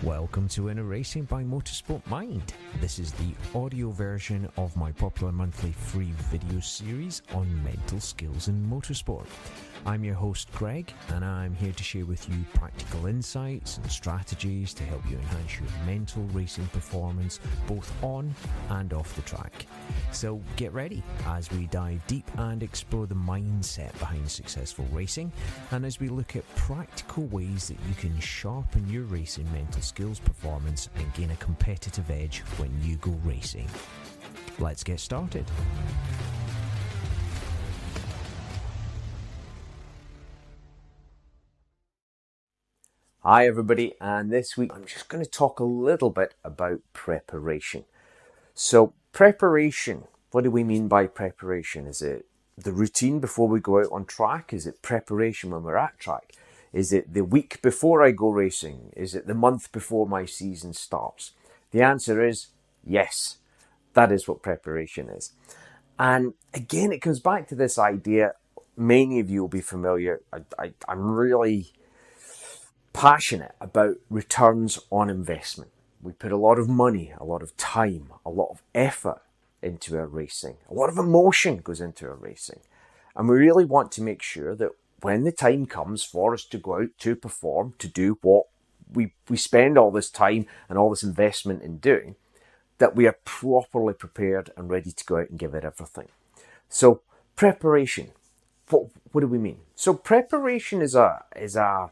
Welcome to Inner Racing by Motorsportmind. This is the audio version of my popular monthly free video series on mental skills in motorsport. I'm your host Greg, and I'm here to share with you practical insights and strategies to help you enhance your mental racing performance both on and off the track. So get ready as we dive deep and explore the mindset behind successful racing, and as we look at practical ways that you can sharpen your racing mental skills performance and gain a competitive edge when you go racing. Let's get started. Hi everybody, and this week I'm just going to talk a little bit about preparation. So preparation, what do we mean by preparation? Is it the routine before we go out on track? Is it preparation when we're at track? Is it the week before I go racing? Is it the month before my season starts? The answer is yes, that is what preparation is. And again, it comes back to this idea, many of you will be familiar, I'm really passionate about returns on investment. We put a lot of money, a lot of time, a lot of effort into our racing. A lot of emotion goes into our racing. And we really want to make sure that when the time comes for us to go out to perform, to do what we spend all this time and all this investment in doing, that we are properly prepared and ready to go out and give it everything. So preparation, what do we mean? So preparation is a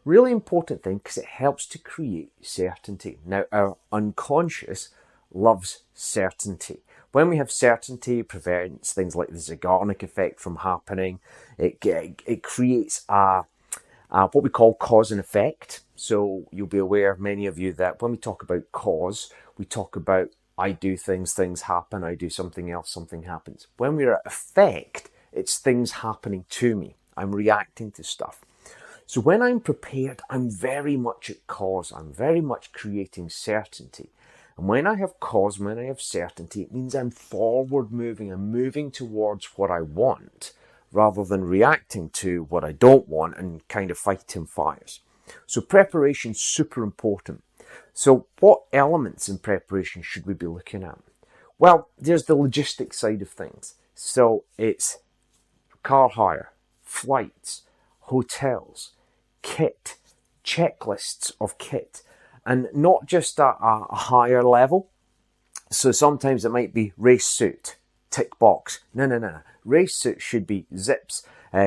really important thing because it helps to create certainty. Now, our unconscious loves certainty. When we have certainty, it prevents things like the Zeigarnik effect from happening. It creates what we call cause and effect. So you'll be aware, many of you, that when we talk about cause, we talk about I do things, things happen. I do something else, something happens. When we're at effect, it's things happening to me. I'm reacting to stuff. So when I'm prepared, I'm very much at cause. I'm very much creating certainty. And when I have cause, when I have certainty, it means I'm forward moving. I'm moving towards what I want rather than reacting to what I don't want and kind of fighting fires. So preparation is super important. So what elements in preparation should we be looking at? Well, there's the logistics side of things. So it's car hire, flights, hotels, kit, checklists of kit, and not just at a higher level. So sometimes it might be race suit, tick box. No. Race suit should be zips,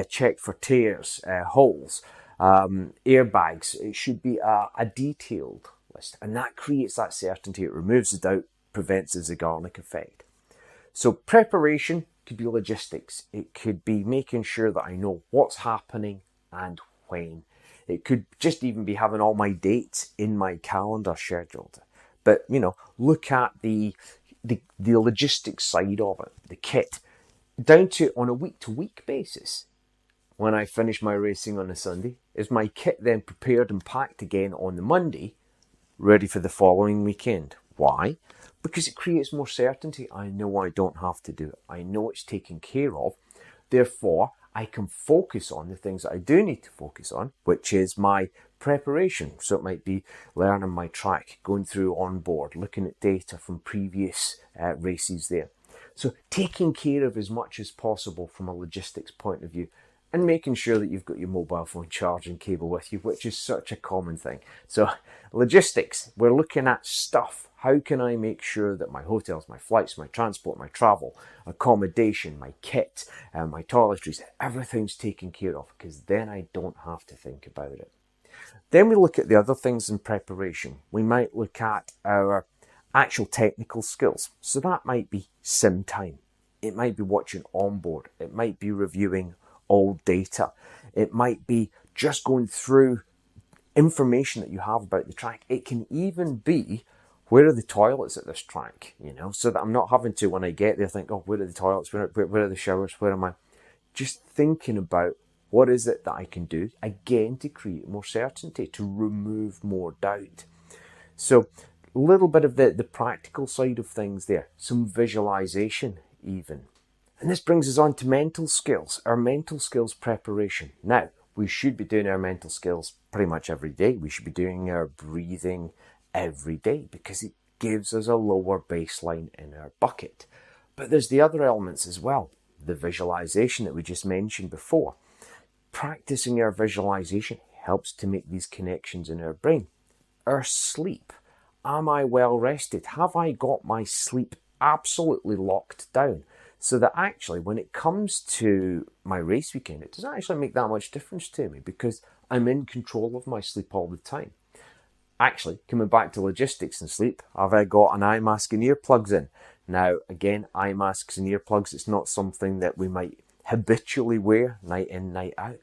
check for tears, holes, airbags. It should be a detailed list, and that creates that certainty. It removes the doubt, prevents the Zeigarnik effect. So preparation could be logistics. It could be making sure that I know what's happening and when. It could just even be having all my dates in my calendar scheduled. But, look at the logistics side of it, the kit, down to on a week-to-week basis. When I finish my racing on a Sunday, is my kit then prepared and packed again on the Monday, ready for the following weekend? Why? Because it creates more certainty. I know I don't have to do it. I know it's taken care of. Therefore, I can focus on the things that I do need to focus on, which is my preparation. So it might be learning my track, going through on board, looking at data from previous races there. So taking care of as much as possible from a logistics point of view, and making sure that you've got your mobile phone charging cable with you, which is such a common thing. So logistics, we're looking at stuff. How can I make sure that my hotels, my flights, my transport, my travel, accommodation, my kit, my toiletries, everything's taken care of, because then I don't have to think about it. Then we look at the other things in preparation. We might look at our actual technical skills. So that might be sim time. It might be watching onboard. It might be reviewing old data. It might be just going through information that you have about the track. It can even be, where are the toilets at this track? So that I'm not having to, when I get there, think, where are the toilets? Where are the showers? Where am I? Just thinking about what is it that I can do, again, to create more certainty, to remove more doubt. So a little bit of the practical side of things there, some visualization even. And this brings us on to mental skills, our mental skills preparation. Now, We should be doing our mental skills pretty much every day. We should be doing our breathing every day because it gives us a lower baseline in our bucket. But there's the other elements as well. The visualization that we just mentioned before. Practicing our visualization helps to make these connections in our brain. Our sleep. Am I well rested? Have I got my sleep absolutely locked down? So that actually when it comes to my race weekend, it doesn't actually make that much difference to me because I'm in control of my sleep all the time. Actually, coming back to logistics and sleep, have I got an eye mask and earplugs in? Now, again, eye masks and earplugs, it's not something that we might habitually wear night in, night out,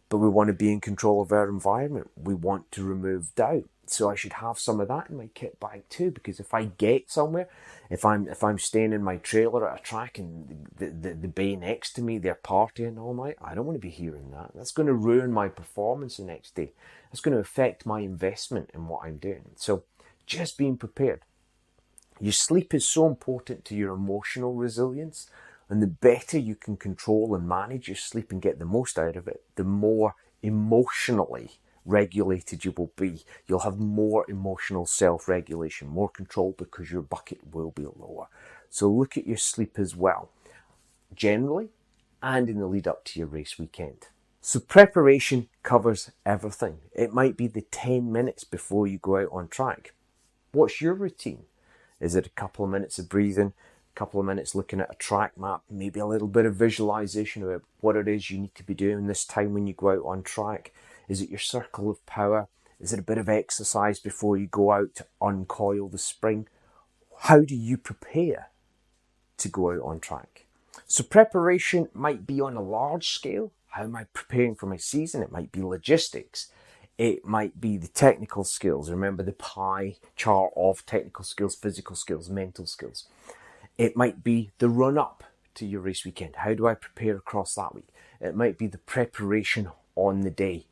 but we want to be in control of our environment. We want to remove doubt. So I should have some of that in my kit bag too, because if I get somewhere, if I'm staying in my trailer at a track and the bay next to me, they're partying all night, I don't want to be hearing that. That's going to ruin my performance the next day. That's going to affect my investment in what I'm doing. So just being prepared. Your sleep is so important to your emotional resilience, and the better you can control and manage your sleep and get the most out of it, the more emotionally regulated you will be. You'll have more emotional self-regulation, more control because your bucket will be lower. So look at your sleep as well, generally, and in the lead up to your race weekend. So preparation covers everything. It might be the 10 minutes before you go out on track. What's your routine? Is it a couple of minutes of breathing, a couple of minutes looking at a track map, maybe a little bit of visualization about what it is you need to be doing this time when you go out on track? Is it your circle of power? Is it a bit of exercise before you go out to uncoil the spring? How do you prepare to go out on track? So preparation might be on a large scale. How am I preparing for my season? It might be logistics. It might be the technical skills. Remember the pie chart of technical skills, physical skills, mental skills. It might be the run-up to your race weekend. How do I prepare across that week? It might be the preparation on the day.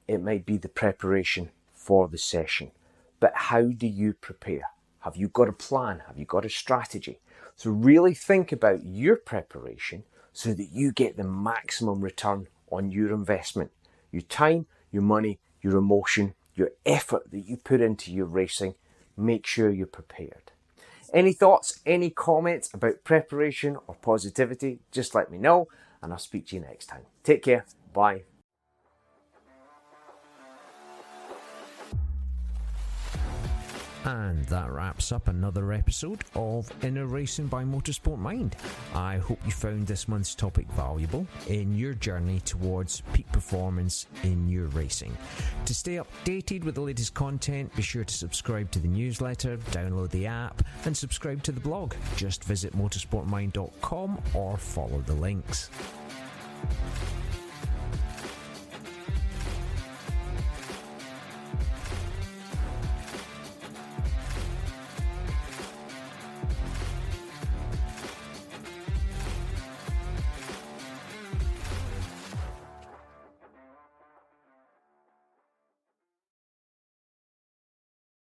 It might be the preparation for the session. But how do you prepare? Have you got a plan? Have you got a strategy? So really think about your preparation so that you get the maximum return on your investment. Your time, your money, your emotion, your effort that you put into your racing. Make sure you're prepared. Any thoughts, any comments about preparation or positivity, just let me know and I'll speak to you next time. Take care. Bye. And that wraps up another episode of Inner Racing by Motorsport Mind. I hope you found this month's topic valuable in your journey towards peak performance in your racing. To stay updated with the latest content, be sure to subscribe to the newsletter, download the app, and subscribe to the blog. Just visit motorsportmind.com or follow the links.